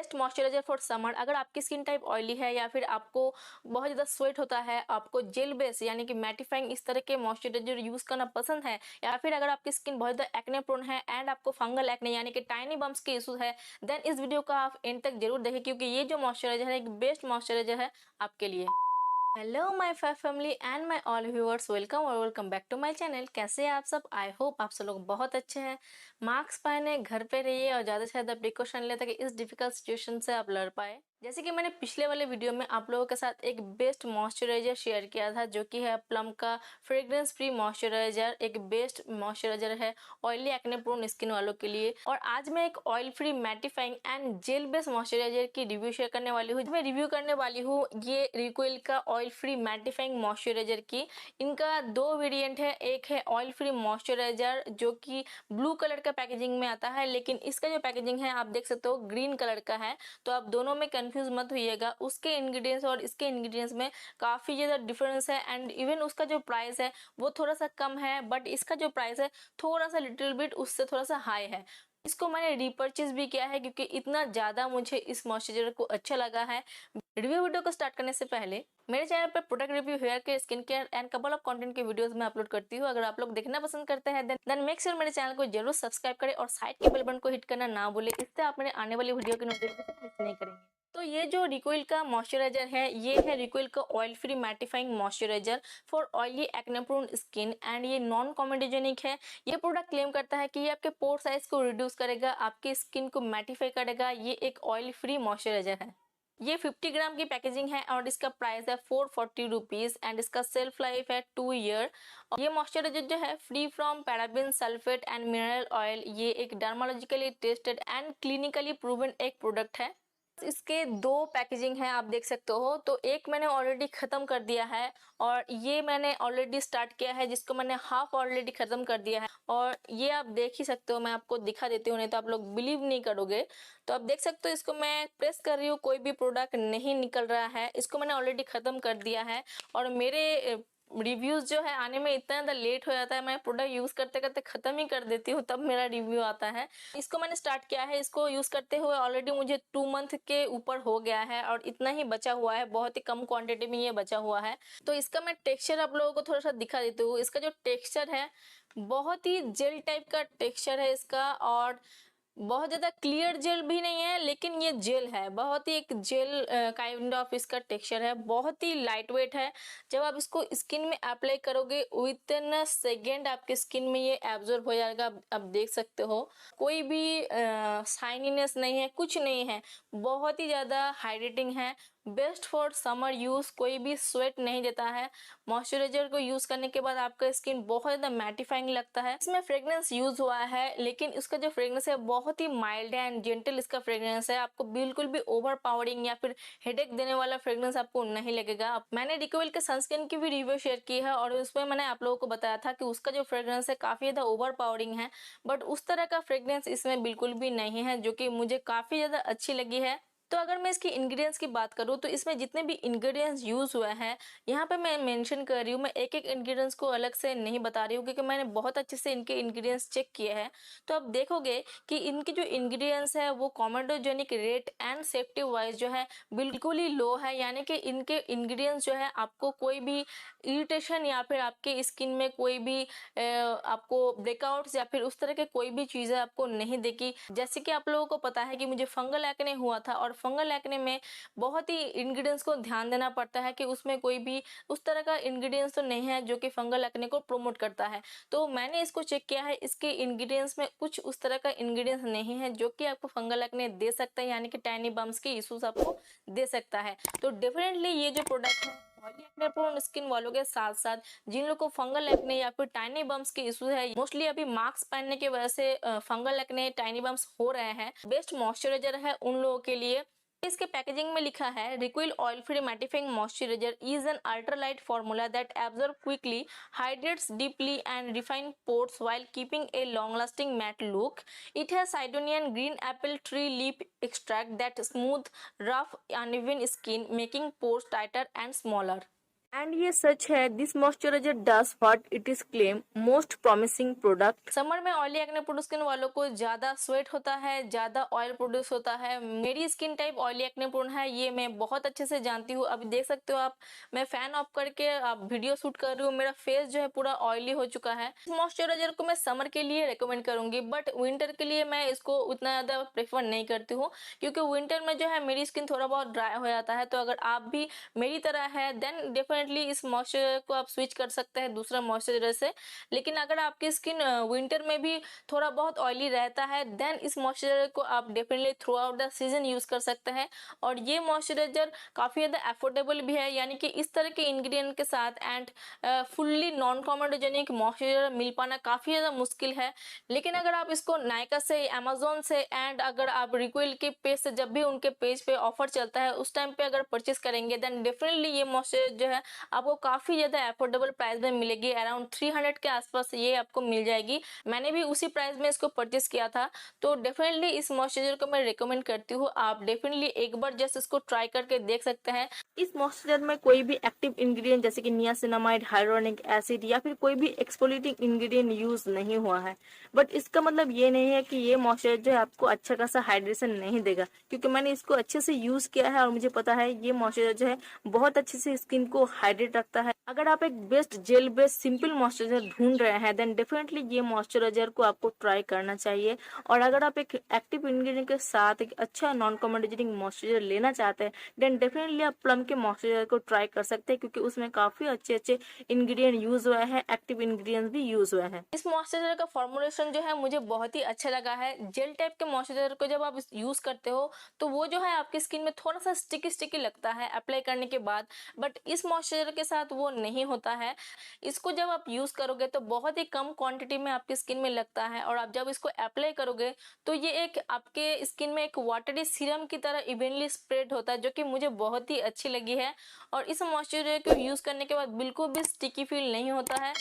Best moisturiser for summer. अगर आपकी skin type oily है या फिर आपको बहुत ज़्यादा स्वेट होता है, आपको जेल बेस यानी कि मैटिफाइंग इस तरह के मॉइस्चराइजर यूज़ करना पसंद है, या फिर अगर आपकी स्किन बहुत ज़्यादा एक्ने प्रोन है एंड आपको फंगल एक्ने यानी कि टाइनी बम्प्स के इशू है, देन इस वीडियो को आप एंड तक जरूर देखें, क्योंकि ये जो मॉइस्चराइजर है एक बेस्ट मॉइस्चराइजर है आपके लिए। Hello my family and my all viewers, welcome और welcome back to my channel. कैसे हैं आप सब? आई होप आप सब लोग बहुत अच्छे हैं। मास्क पहने, घर पे रहिए और ज़्यादा से ज़्यादा प्रिकॉशन लें ताकि इस डिफिकल्ट सिचुएशन से आप लड़ पाए। जैसे कि मैंने पिछले वाले वीडियो में आप लोगों के साथ एक बेस्ट मॉइस्चराइजर शेयर किया था, जो कि है प्लम का फ्रेग्रेंस फ्री मॉइस्चराइजर। एक बेस्ट मॉइस्चराइजर है ऑयली एक्ने प्रोन स्किन वालों के लिए। और आज मैं एक oil free mattifying and gel based moisturiser की रिव्यू शेयर करने वाली हूँ। मैं रिव्यू करने वाली हूँ ये रिकोइल का ऑयल फ्री मैटिफाइंग मॉइस्चराइजर की। इनका दो वेरिएंट है, एक है ऑयल फ्री मॉइस्चराइजर जो कि ब्लू कलर का पैकेजिंग में आता है, लेकिन इसका जो पैकेजिंग है आप देख सकते हो ग्रीन कलर का है। तो आप दोनों में कंफ्यूज मत होइएगा, उसके इंग्रेडिएंट्स और इसके इंग्रेडिएंट्स में काफ़ी ज़्यादा डिफरेंस है। एंड इवन उसका जो प्राइस है वो थोड़ा सा कम है, बट इसका जो प्राइस है थोड़ा सा लिटिल बिट उससे थोड़ा सा हाई है। इसको मैंने रीपर्चेज भी किया है क्योंकि इतना ज़्यादा मुझे इस मॉइस्चराइजर को अच्छा लगा है। रिव्यू वीडियो को स्टार्ट करने से पहले मेरे चैनल पर product review, hair care, skin care and couple of content के वीडियोस मैं अपलोड करती हूँ। अगर आप लोग देखना पसंद करते हैं देन मेक श्योर मेरे चैनल को जरूर सब्सक्राइब करें और साइड के बेल बटन को हिट करना ना भूलें, इससे आप मेरे आने वाली वीडियो की नोटिफिकेशन मिस नहीं करेंगे। तो ये जो रिकोइल का मॉइस्चराइजर है, ये है रिकोइल का oil free mattifying moisturiser for oily acne prone skin and ये नॉन कॉमेडोजेनिक है। ये प्रोडक्ट क्लेम करता है कि ये आपके पोर साइज को रिड्यूस करेगा, आपकी स्किन को मैटिफाई करेगा। ये एक ऑयल फ्री मॉइस्चराइजर है। ये 50 ग्राम की पैकेजिंग है और इसका प्राइस है 440 रुपीज़ एंड इसका सेल्फ लाइफ है 2 ईयर। और ये मॉइस्चराइजर जो है free from paraben, sulphate and mineral oil. ये एक dermatologically tested and clinically proven एक प्रोडक्ट है। इसके दो पैकेजिंग है, आप देख सकते हो। तो एक मैंने ऑलरेडी ख़त्म कर दिया है और ये मैंने ऑलरेडी स्टार्ट किया है, जिसको मैंने हाफ ऑलरेडी ख़त्म कर दिया है। और ये आप देख ही सकते हो, मैं आपको दिखा देती हूँ, नहीं तो आप लोग बिलीव नहीं करोगे। तो आप देख सकते हो, इसको मैं प्रेस कर रही हूँ, कोई भी प्रोडक्ट नहीं निकल रहा है। इसको मैंने ऑलरेडी ख़त्म कर दिया है और मेरे रिव्यूज़ जो है आने में इतना ज़्यादा लेट हो जाता है, मैं प्रोडक्ट यूज़ करते करते ख़त्म ही कर देती हूँ, तब मेरा रिव्यू आता है। इसको मैंने स्टार्ट किया है, इसको यूज़ करते हुए ऑलरेडी मुझे 2 मंथ के ऊपर हो गया है और इतना ही बचा हुआ है, बहुत ही कम क्वांटिटी में ये बचा हुआ है। तो इसका मैं टेक्सचर आप लोगों को थोड़ा सा दिखा देती हूँ। इसका जो टेक्सचर है बहुत ही जेल टाइप का टेक्सचर है इसका, और बहुत ज़्यादा क्लियर जेल भी नहीं है, लेकिन ये जेल है, बहुत ही एक जेल काइंड ऑफ इसका टेक्सचर है। बहुत ही लाइट वेट है। जब आप इसको स्किन में अप्लाई करोगे विद इन सेकेंड आपके स्किन में ये एब्जॉर्ब हो जाएगा। आप देख सकते हो, कोई भी शाइनीनेस नहीं है, कुछ नहीं है। बहुत ही ज़्यादा हाइड्रेटिंग है, बेस्ट फॉर समर यूज़, कोई भी स्वेट नहीं देता है। मॉइस्चराइजर को यूज़ करने के बाद आपका स्किन बहुत ज़्यादा मैटिफाइंग लगता है। इसमें फ्रेग्रेंस यूज़ हुआ है, लेकिन इसका जो फ्रेग्रेंस है बहुत ही माइल्ड है एंड जेंटल इसका फ्रेग्रेंस है। आपको बिल्कुल भी ओवर पावरिंग या फिर हेडेक देने वाला फ्रेग्रेंस आपको नहीं लगेगा। मैंने रिकोइल के सनस्क्रीन की भी रिव्यू शेयर की है और उसमें मैंने आप लोगों को बताया था कि उसका जो फ्रेग्रेंस है काफ़ी ज़्यादा ओवर पावरिंग है, बट उस तरह का फ्रेग्रेंस इसमें बिल्कुल भी नहीं है, जो कि मुझे काफ़ी ज़्यादा अच्छी लगी है। तो अगर मैं इसकी इंग्रेडिएंट्स की बात करूँ तो इसमें जितने भी इंग्रेडिएंट्स यूज़ हुए हैं यहाँ पे मैं मेंशन कर रही हूँ। मैं एक एक इंग्रेडिएंट्स को अलग से नहीं बता रही हूँ, क्योंकि मैंने बहुत अच्छे से इनके इंग्रेडिएंट्स चेक किए हैं। तो आप देखोगे कि इनके जो इंग्रेडिएंट्स है वो comedogenic rate and safety wise जो है बिल्कुल ही लो है, यानी कि इनके इंग्रेडिएंट्स जो है आपको कोई भी इरिटेशन या फिर आपके स्किन में कोई भी आपको ब्रेकआउट्स या फिर उस तरह के कोई भी चीज़ें आपको नहीं देगी। जैसे कि आप लोगों को पता है कि मुझे फंगल एक्ने हुआ था और फंगल एक्ने में बहुत ही इंग्रेडिएंट्स को ध्यान देना पड़ता है कि उसमें कोई भी उस तरह का इंग्रेडिएंट्स तो नहीं है जो कि फंगल एक्ने को प्रमोट करता है। तो मैंने इसको चेक किया है, इसके इंग्रेडिएंट्स में कुछ उस तरह का इंग्रेडिएंट्स नहीं है जो कि आपको फंगल एक्ने दे सकता है, यानी कि टाइनी बम्प्स के इश्यूज आपको दे सकता है। तो डेफिनेटली ये जो प्रोडक्ट है ऑयली एक्ने प्रोन स्किन वालों के साथ साथ जिन लोगों को फंगल एक्ने या फिर टाइनी बम्प्स के इशू है, मोस्टली अभी मास्क पहनने की वजह से फंगल एक्ने, टाइनी बम्प्स हो रहे हैं, बेस्ट मॉइस्चराइजर है उन लोगों के लिए। इसके पैकेजिंग में लिखा है Reequil oil free mattifying moisturiser is an ultralight formula that absorb quickly, hydrates deeply and refine pores while keeping a long-lasting matte look. It has Sidonian green apple tree leaf extract that smooth, rough, uneven skin, making pores tighter and smaller. And ये सच है, this moisturiser does what it is claim, most promising product. Summer में oily acne produce skin वालों को ज्यादा sweat होता है, ज्यादा oil produce होता है। मेरी skin type oily acne prone है, ये मैं बहुत अच्छे से जानती हूँ। अभी देख सकते हो आप, मैं फैन ऑफ करके आप वीडियो शूट कर रही हूँ, मेरा फेस जो है पूरा ऑयली हो चुका है। इस मॉइस्चराइजर को मैं समर के लिए रिकमेंड करूंगी, बट विंटर के लिए मैं इसको उतना ज्यादा प्रेफर नहीं करती हूँ, क्योंकि विंटर में जो है मेरी स्किन थोड़ा बहुत ड्राई हो जाता है। तो अगर आप भी मेरी तरह है देन डेफिनेटली इस मॉइस्चराइजर को आप स्विच कर सकते हैं दूसरा मॉइस्चराइजर से। लेकिन अगर आपकी स्किन विंटर में भी थोड़ा बहुत ऑयली रहता है देन इस मॉइस्चराइजर को आप definitely through out the season use कर सकते हैं। और ये मॉइस्चराइजर काफी ज्यादा अफोर्डेबल भी है, यानी कि इस तरह के इंग्रेडिएंट के साथ and fully non comedogenic moisturiser मिल पाना काफी ज्यादा मुश्किल है। लेकिन अगर आप इसको नायका से, अमेजोन से एंड अगर आप रिक्विल के पेज से, जब भी उनके पेज पे ऑफर चलता है उस टाइम पे अगर परचेस करेंगे देन डेफिनेटली ये मॉइस्चराइजर जो है आपको काफी ज्यादा अफोर्डेबल प्राइस में मिलेगी। अराउंड 300 के आसपास ये आपको मिल जाएगी। मैंने भी उसी प्राइस में इसको परचेस किया था। तो डेफिनेटली इस मॉइस्चराइजर को मैं रिकमेंड करती हूँ, आप डेफिनेटली एक बार जस्ट इसको ट्राई करके देख सकते हैं। इस मॉइस्चराइजर में कोई भी एक्टिव इंग्रेडिएंट जैसे कि नियासिनामाइड, हाइलोरोनिक एसिड या फिर कोई भी एक्सफोलिएटिंग इंग्रेडिएंट यूज नहीं हुआ है। बट इसका मतलब ये नहीं है कि ये मॉइस्चराइजर जो है आपको अच्छा खासा हाइड्रेशन नहीं देगा, क्योंकि मैंने इसको अच्छे से यूज किया है और मुझे पता है ये मॉइस्चराइजर जो है बहुत अच्छे से स्किन को हाइड्रेट रखता है। अगर आप एक best gel based simple moisturiser ढूंढ रहे हैं देन डेफिनेटली ये मॉइस्चराइजर को आपको ट्राई करना चाहिए। और अगर आप एक एक्टिव इंग्रेडिएंट के साथ एक अच्छा नॉन कॉमेडोजेनिक मॉइस्चराइजर लेना चाहते हैं देन डेफिनेटली आप प्लम के मॉइस्चराइजर को ट्राई कर सकते हैं, क्योंकि उसमें काफी अच्छे अच्छे इंग्रेडिएंट यूज हुए हैं, एक्टिव इंग्रेडिएंट्स भी यूज हुए हैं। इस मॉइस्चराइजर का फॉर्मुलेशन जो है मुझे बहुत ही अच्छा लगा है। जेल टाइप के मॉइस्चराइजर को जब आप यूज करते हो तो वो जो है आपकी स्किन में थोड़ा सा स्टिकी स्टिकी लगता है अप्लाई करने के बाद, बट इस मॉइस्चराइजर के साथ वो नहीं होता है। इसको जब आप यूज करोगे तो बहुत ही कम क्वांटिटी में आपकी स्किन में लगता है, और आप जब इसको अप्लाई करोगे तो ये एक आपके स्किन में एक वाटरी सीरम की तरह इवनली स्प्रेड होता है, जो कि मुझे बहुत ही अच्छी लगी है। और इस मॉइस्चराइजर को यूज करने के बाद बिल्कुल भी स्टिकी फील नहीं होता है।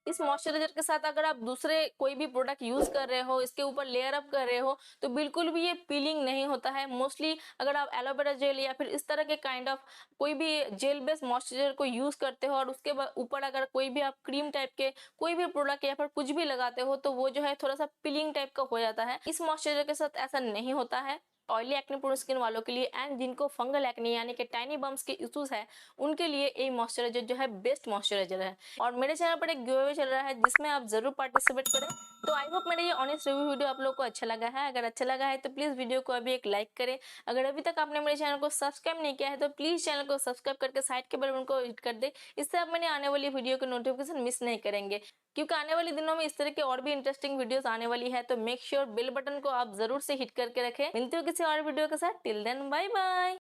इस मॉइस्चराइजर के साथ अगर आप दूसरे कोई भी प्रोडक्ट यूज कर रहे हो, इसके ऊपर लेयर अप कर रहे हो, तो बिल्कुल भी ये पीलिंग नहीं होता है। मोस्टली अगर आप एलोवेरा जेल या फिर इस तरह के काइंड ऑफ कोई भी जेल बेस्ड मॉइस्चराइजर को यूज करते हो और उसके ऊपर अगर कोई भी आप क्रीम टाइप के कोई भी प्रोडक्ट या फिर कुछ भी लगाते हो तो वो जो है थोड़ा सा पीलिंग टाइप का हो जाता है। इस मॉइस्चराइजर के साथ ऐसा नहीं होता है। ऑयली एक्ने प्रोन स्किन वालों के लिए एंड जिनको फंगल एक्ने यानी कि टाइनी बम्स के इश्यूज है उनके लिए ये मॉइस्चराइजर जो है बेस्ट मॉइस्चराइजर है। और मेरे चैनल पर एक गिव अवे चल रहा है जिसमें आप जरूर पार्टिसिपेट करें। तो आई होप मेरा ये ऑनेस्ट रिव्यू वीडियो आप लोगों को अच्छा लगा है। अगर अच्छा लगा है तो प्लीज वीडियो को अभी एक लाइक करें। अगर अभी तक आपने मेरे चैनल को सब्सक्राइब नहीं किया है तो प्लीज चैनल को सब्सक्राइब करके साइड के बेल बटन को हिट कर दे। इससे आप मैंने आने वाली वीडियो के नोटिफिकेशन मिस नहीं करेंगे, क्योंकि आने वाले दिनों में इस तरह के और भी इंटरेस्टिंग वीडियोस आने वाली है। तो मेक श्योर बेल बटन को आप जरूर से हिट करके रखें। मिलती हूँ किसी और वीडियो के साथ। Till then bye bye.